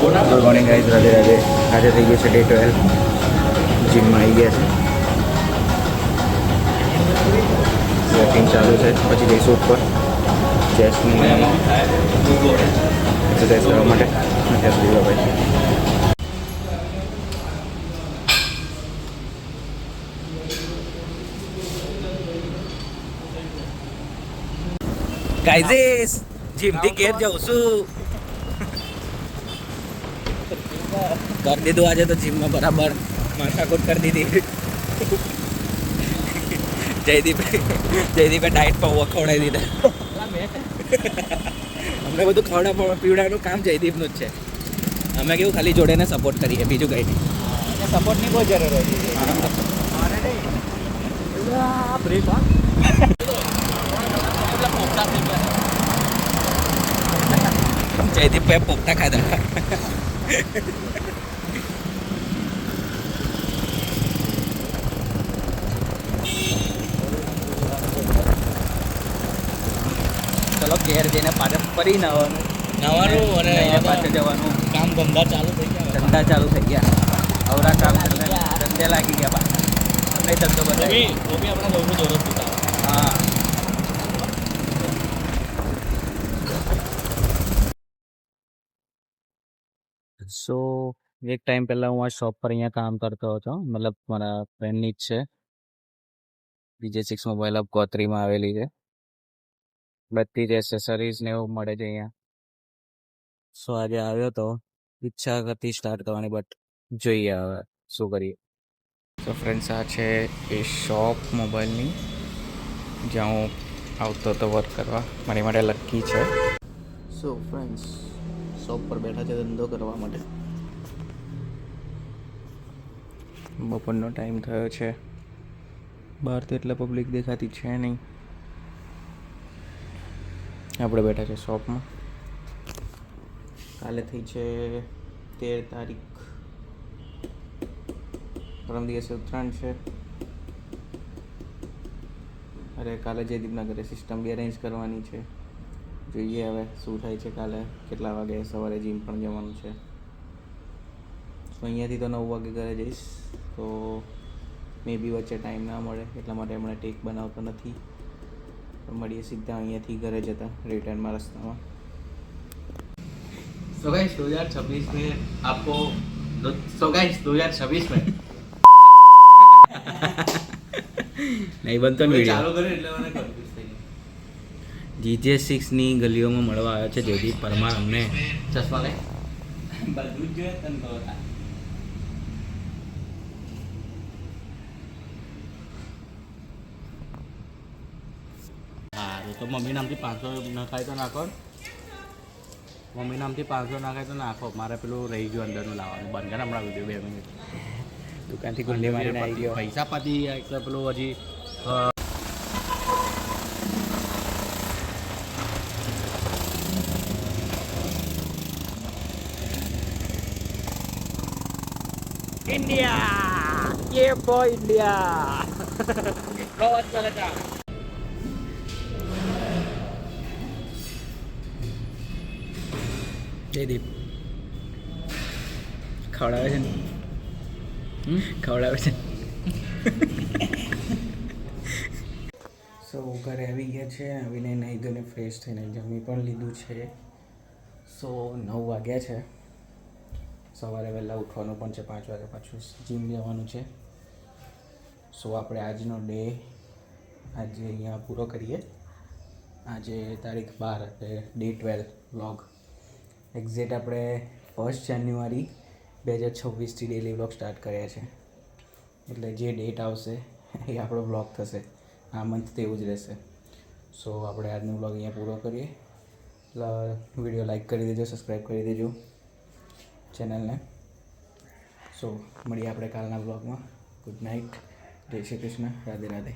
Good morning guys, Radhe Radhe. આજે થઈ ગયું છે ડે 12. જીમમાં આવી ગયા છે, વોકિંગ ચાલુ છે. પછી જઈશું ઉપર ચેસ્ટની એક્સરસાઇઝ કરવા માટે. ત્યાં સુધી ભાઈ ગાઈઝ જીમથી ઘેર જાઉં છું. કરી દીધું આજે તો જીમમાં બરાબર માથાકૂટ કરી દીધી. જયદીપે ડાયટ પર ખવડાવી દીધા. અમને બધું પીવડાવવાનું કામ જયદીપનું જ છે. અમે કેવું ખાલી જોડેને સપોર્ટ કરીએ, બીજું કંઈ નહીં. સપોર્ટની બહુ જરૂર હોય. જયદીપ ભાઈ પોપટા ખાધા. ચલો ઘેર જઈને પાછળ ફરી નવાનું અને પાછળ જવાનું. કામ ધંધા ચાલુ થઈ ગયા. અવરા કામ ધંધે લાગી ગયા. પાછા નહીં ધંધો બતાવી આપણા ઘરનું દોરો પીતા. હા, સો એક ટાઈમ પહેલાં હું આ શોપ પર અહીંયા કામ કરતો હતો. મતલબ મારા ફ્રેન્ડની જ છે. BJ6 મોબાઈલ હબ ગોત્રીમાં આવેલી છે. બધી જ એસેસરીઝ ને એવું મળે છે અહીંયા. સો આજે આવ્યો તો, ઈચ્છા હતી સ્ટાર્ટ કરવાની, બટ જોઈએ હવે શું કરીએ. સો ફ્રેન્ડ્સ, આ છે એ શોપ મોબાઈલની જ્યાં હું આવતો હતો વર્ક કરવા. મારી માટે લકી છે. સો ફ્રેન્ડ્સ, શોપ પર બેઠા છે ધંધો કરવા માટે. બપોરનો ટાઈમ થયો છે. બહાર તો એટલે પબ્લિક દેખાતી છે નહીં. આપણે બેઠા છે શોપમાં. કાલે થઈ છે 13 તારીખ. પરમ દિવસે ઉત્તરાયણ છે. અરે કાલે જયદીપના ઘરે સિસ્ટમ બી અરેન્જ કરવાની છે. જોઈએ હવે શું થાય છે. કાલે કેટલા વાગે સવારે જીમ પણ જવાનું છે. તો અહીંયાથી તો 9 વાગે ઘરે જઈશ. તો મે બી વચ્ચે ટાઈમ ના મળે, એટલા માટે હમણાં ટેક બનાવતો નથી. મળીએ सीधा અહીંયાથી ઘરે જતા रिटर्न रस्ता में. सो गाइस 2026 में आपको 2026 में નહીં બનતો ને ચાલુ કરે એટલે મને કન્ફ્યુઝ થઈ ગયું. GJ6 ની ગલીઓમાં મળવા આવ્યો છે જયદીપ પરમાર. અમને ચશ્મા લઈ બધું જ જોઈએ તને ખબર. તો મમ્મી નામથી 500 નખાય તો નાખો. મમ્મી નામથી 500 નખાય તો નાખો. મારે પેલું રહી ગયું અંદરનું લાવવાનું. બંધ કરે હમણાં વિડીયો 2 મિનિટ. દુકાનથી ગુંડી મારીને આવી ગયો. પૈસા પતી એટલે પેલું હજી ઇન્ડિયા ये boy इंडिया. પ્રવાસ કરે છે. જયદીપ ખવડાવે છે ને? ખવડાવે છે. સો ઘરે આવી ગયા છે. આવીને નાહી ધોઈને ફ્રેશ થઈને જમી પણ લીધું છે. સો 9 વાગ્યા છે. સવારે વહેલા ઉઠવાનું પણ છે. 5 વાગે પાછું જીમ જવાનું છે. સો આપણે આજનો ડે આજે અહીંયા પૂરો કરીએ. આજે તારીખ 12 એટલે ડે 12 વ્લોગ. એક્ઝેક્ટ આપણે 1 જાન્યુઆરી 2026થી ડેલી વ્લોગ સ્ટાર્ટ કર્યા છે. એટલે જે ડેટ આવશે એ આપણો વ્લોગ થશે. આ મંથ તો એવું જ રહેશે. સો આપણે આજનો વ્લોગ અહીંયા પૂરો કરીએ. એટલે વિડીયો લાઈક કરી દેજો, સબસ્ક્રાઈબ કરી દેજો ચેનલને. સો મળીએ આપણે કાલના વ્લોગમાં. Good night. જય શ્રી કૃષ્ણ. રાધે રાધે.